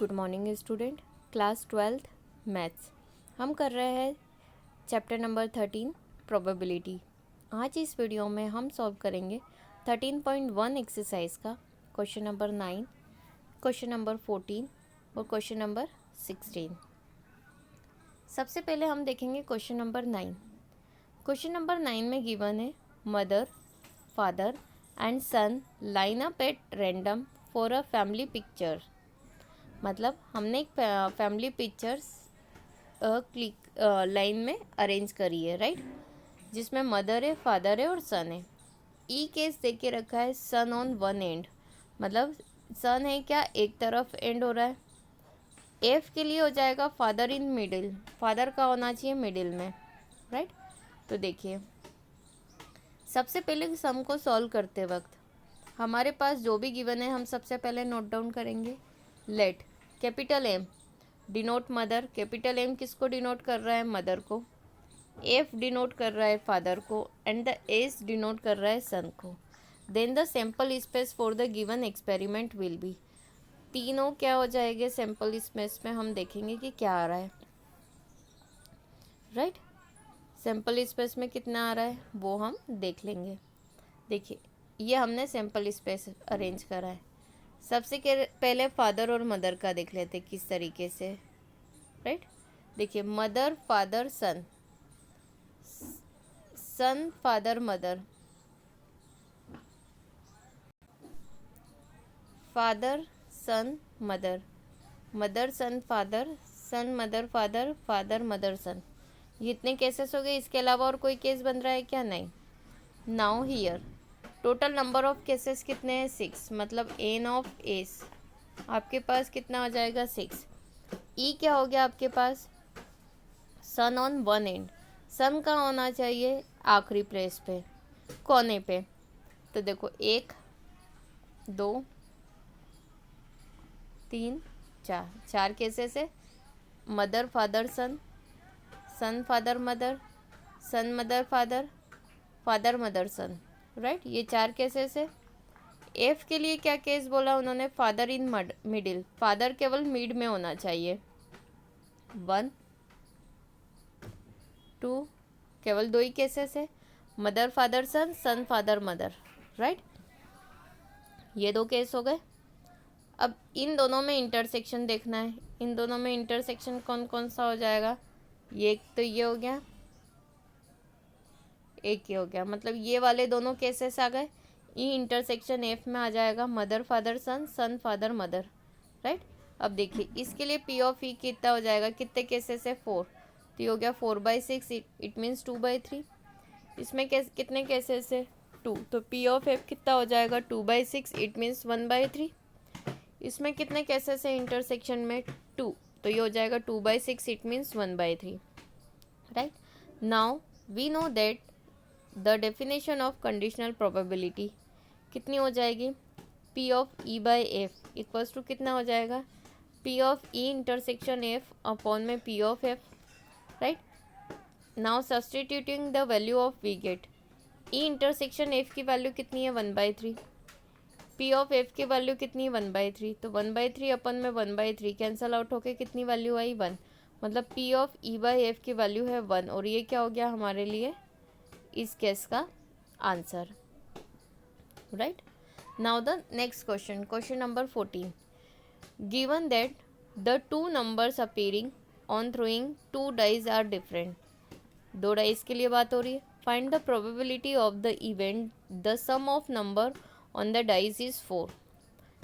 Good morning student. Class 12th maths हम कर रहे हैं चैप्टर नंबर 13 प्रोबेबिलिटी। आज इस वीडियो में हम सॉल्व करेंगे 13.1 एक्सरसाइज का क्वेश्चन नंबर 9, क्वेश्चन नंबर 14 और क्वेश्चन नंबर 16। सबसे पहले हम देखेंगे क्वेश्चन नंबर 9। क्वेश्चन नंबर 9 में गिवन है mother, father and son line up at random for a family picture. मतलब हमने एक फैमिली पिक्चर्स क्लिक लाइन में अरेंज करी है, राइट, जिसमें मदर है, फादर है और सन है। ई केस दे के रखा है सन ऑन वन एंड, मतलब सन है क्या, एक तरफ एंड हो रहा है। एफ के लिए हो जाएगा फादर इन मिडिल, फादर का होना चाहिए मिडिल में, राइट। तो देखिए सबसे पहले सम को सॉल्व करते वक्त हमारे पास जो भी गिवन है हम सबसे पहले नोट डाउन करेंगे। Let capital M denote mother, capital M किसको डिनोट कर रहा है, मदर को। एफ डिनोट कर रहा है फादर को एंड द एस डिनोट कर रहा है सन को। Then the sample space for the given experiment will be, तीनों क्या हो जाएंगे सैम्पल स्पेस में, हम देखेंगे कि क्या आ रहा है, राइट। सैम्पल स्पेस में कितना आ रहा है वो हम देख लेंगे। देखिए ये हमने सैम्पल स्पेस अरेंज करा है। सबसे पहले फादर और मदर का देख लेते किस तरीके से, राइट। देखिए mother father son, son father mother, father son mother, mother son father, son mother father, father mother son. ये इतने केसेस हो गए, इसके अलावा और कोई केस बन रहा है क्या, नहीं। Now here total number of cases कितने हैं, 6, मतलब एन ऑफ एस आपके पास कितना हो जाएगा 6। ई क्या हो गया आपके पास, सन ऑन वन एंड, सन का होना चाहिए आखिरी प्लेस पे, कोने पे। तो देखो 1 2 3 4, 4 केसेस है। Mother father son, son father mother, son mother father, father mother son, right, ये 4 केसेस है। एफ के लिए क्या केस बोला उन्होंने, फादर इन मिडिल, फादर केवल मिड में होना चाहिए। 1 2 केवल 2 ही केसेस है, mother father son, son father mother, right. ये 2 केस हो गए। अब इन दोनों में इंटरसेक्शन देखना है, इन दोनों में इंटरसेक्शन कौन कौन सा हो जाएगा, ये तो ये हो गया, एक ही हो गया, मतलब ये वाले दोनों केसेस आ गए। ई इंटरसेक्शन एफ में आ जाएगा mother father son, son father mother, right. अब देखिए इसके लिए पी ऑफ ई कितना हो जाएगा, कितने केसेस है 4, तो ये हो गया 4/6, इट मीन्स 2/3। इसमें कितने केसेस है 2, तो पी ऑफ एफ कितना हो जाएगा 2/6, इट मीन्स 1/3। इसमें कितने केसेस है इंटरसेक्शन में 2, तो ये हो जाएगा 2/6, it means 1/3, right. Now we know that the definition of conditional probability कितनी हो जाएगी, P of E by F equals to कितना हो जाएगा, P of E intersection F upon में P of F, right. Now substituting the value of we get, E intersection F की value कितनी है 1/3, पी ऑफ एफ की value कितनी है 1/3, तो 1/3 अपन में 1/3 कैंसल आउट होके कितनी वैल्यू आई 1, मतलब P of E by F की वैल्यू है 1, और ये क्या हो गया हमारे लिए इस केस का answer, right. Now the next question, question number 14। Given that the 2 numbers appearing on throwing 2 dice are different, 2 dice के लिए बात हो रही है। Find the probability of the event the sum of number on the dice is 4,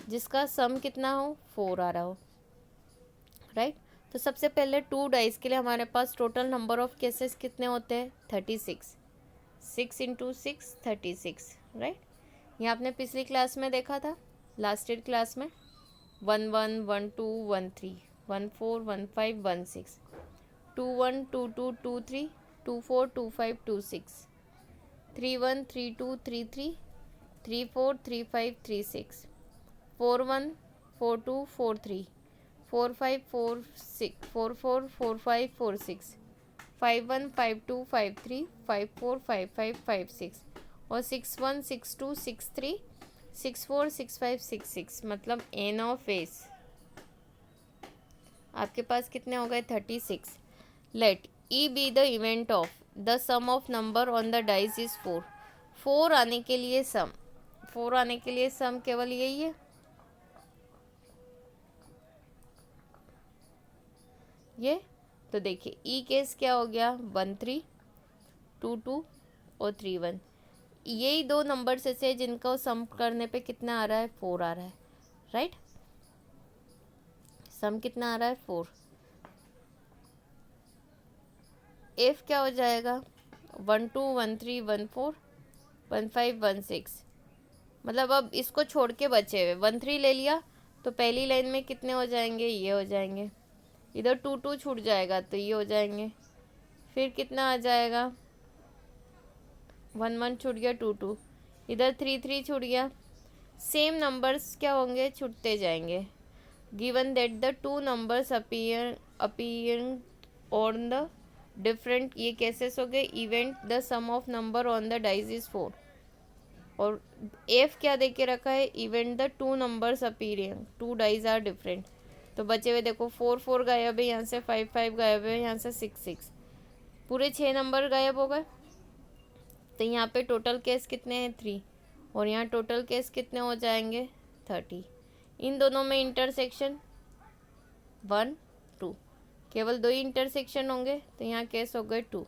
जिसका सम कितना हो 4 आ रहा हो, राइट। तो सबसे पहले 2 डाइज के लिए हमारे पास टोटल नंबर ऑफ केसेस कितने होते हैं 36, 6 × 6 36, राइट। ये आपने पिछली क्लास में देखा था, लास्ट ईयर क्लास में 1 1 1 2 1 3 1 4 1 5 1 6 2 1 2 2 2 3 2 4 2 5 2 6 3 1 3 2 3 3 3 4 3 5 3 6 4 1 4 2 4 3 4 5 4 6 4 4 4 5 4 6 5 1 5 2 5 3 5 4 5 5 5 6 और 6 1 6 2 6 3 6 4 6 5 6 6, मतलब एन ऑफ एस आपके पास कितने हो गए 36। Let E be the event of the sum of number on the dice is 4। 4 आने के लिए सम, 4 आने के लिए सम केवल यही है, ये। तो देखिए ई केस क्या हो गया 1 3 2 2 और 3 1। यही दो नंबर से जिनको सम करने पे कितना आ रहा है 4 आ रहा है, राइट। सम कितना आ रहा है 4। एफ क्या हो जाएगा 1 2 1 3 1 4 1 5 1 6। मतलब अब इसको छोड़ के बचे हुए 1 3 ले लिया तो पहली लाइन में कितने हो जाएंगे, ये हो जाएंगे। इधर 2 2 छूट जाएगा तो ये हो जाएंगे। फिर कितना आ जाएगा 1 1 छूट गया 2 2। इधर 3 3 छूट गया। सेम नंबर्स क्या होंगे, छूटते जाएंगे। Given that the two numbers appearing on the different, ये केसेस हो गए event the sum of number on the dice is 4। और एफ क्या दे के रखा है, event the two numbers appearing two dice are different. तो बचे हुए देखो 4 4 गायब है यहाँ से, 5 5 गायब है यहाँ से, 6 6, पूरे 6 नंबर गायब हो गए। तो यहाँ पे टोटल केस कितने हैं 3, और यहाँ टोटल केस कितने हो जाएंगे 30। इन दोनों में इंटरसेक्शन 1 2, केवल 2 ही इंटरसेक्शन होंगे, तो यहाँ केस हो गए 2।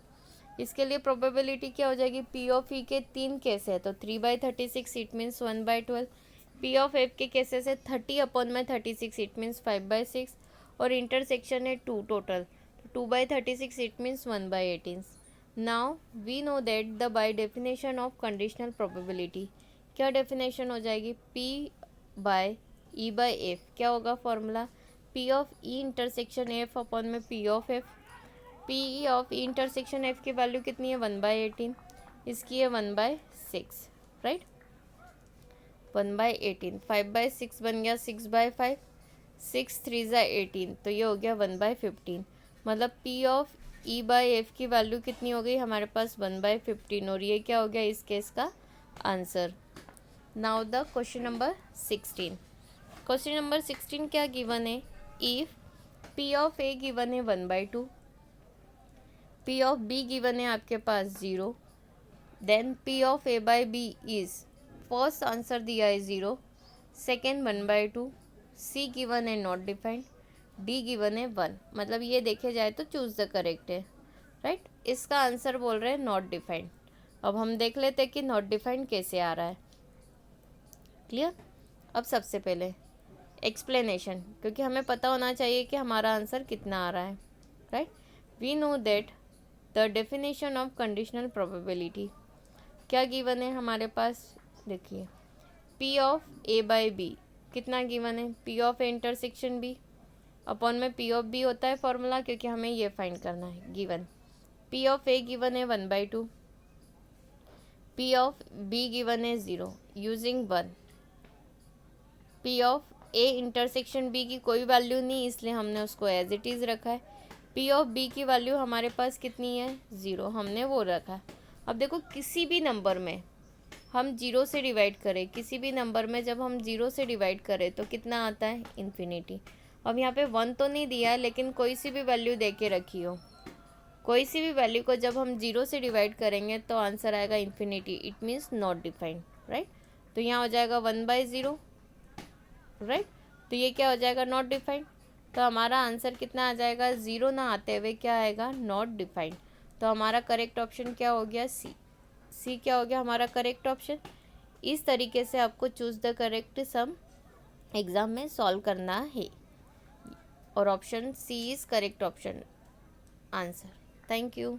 इसके लिए प्रोबेबिलिटी क्या हो जाएगी, पी ऑफ ई के 3 केस है तो 3/36 it means 1/12। P of F के केसेस है 30/36 इट मीन्स 5/6, और इंटरसेक्शन है 2 total, 2/36 it means 1/18। Now we know that the by definition of conditional probability, क्या डेफिनेशन हो जाएगी, P by E by F. क्या होगा formula, P of E intersection F upon में P of F. P of E intersection F की value कितनी है 1/18, इसकी है 1/6, राइट। 1/18, 5/6 बन गया 6/5, 6 3 18, तो ये हो गया 1/15। मतलब P of E by F की वैल्यू कितनी हो गई हमारे पास 1/15, और ये क्या हो गया इस केस का answer. Now the question number 16। Question number 16 क्या गिवन है, if P of A given है 1/2, पी ऑफ बी गिवन है आपके पास 0, then P of A by B is, first answer दिया है 0, सेकेंड 1/2, सी गिवन है नॉट डिफाइंड, डी गिवन है 1। मतलब ये देखे जाए तो चूज द करेक्ट है, राइट। इसका आंसर बोल रहे हैं नॉट डिफाइंड। अब हम देख लेते हैं कि नॉट डिफाइंड कैसे आ रहा है, क्लियर। अब सबसे पहले एक्सप्लेनेशन, क्योंकि हमें पता होना चाहिए कि हमारा आंसर कितना आ रहा है, right. We know that the definition of conditional probability, क्या गिवन है हमारे पास, देखिए P of A by B कितना गिवन है, P of A intersection B upon में पी ऑफ बी होता है फॉर्मूला, क्योंकि हमें ये फाइंड करना है। Given P of A given है 1/2, पी ऑफ बी गिवन है 0 using 1, P of A intersection B की कोई वैल्यू नहीं इसलिए हमने उसको एज इट इज़ रखा है। पी ऑफ बी की वैल्यू हमारे पास कितनी है 0, हमने वो रखा है। अब देखो किसी भी नंबर में हम 0 से डिवाइड करें, किसी भी नंबर में जब हम 0 से डिवाइड करें तो कितना आता है इन्फिनिटी। अब यहाँ पे 1 तो नहीं दिया है, लेकिन कोई सी भी वैल्यू दे के रखी हो, कोई सी भी वैल्यू को जब हम 0 से डिवाइड करेंगे तो आंसर आएगा infinity, it means not defined, right. तो यहाँ हो जाएगा 1/0, राइट। तो ये क्या हो जाएगा नॉट डिफाइंड। तो हमारा आंसर कितना आ जाएगा, 0 ना आते हुए क्या आएगा नॉट डिफाइंड। तो हमारा करेक्ट ऑप्शन क्या हो गया सी। सी क्या हो गया हमारा करेक्ट ऑप्शन। इस तरीके से आपको choose the correct sum exam में सॉल्व करना है, और option C is correct option answer. Thank you.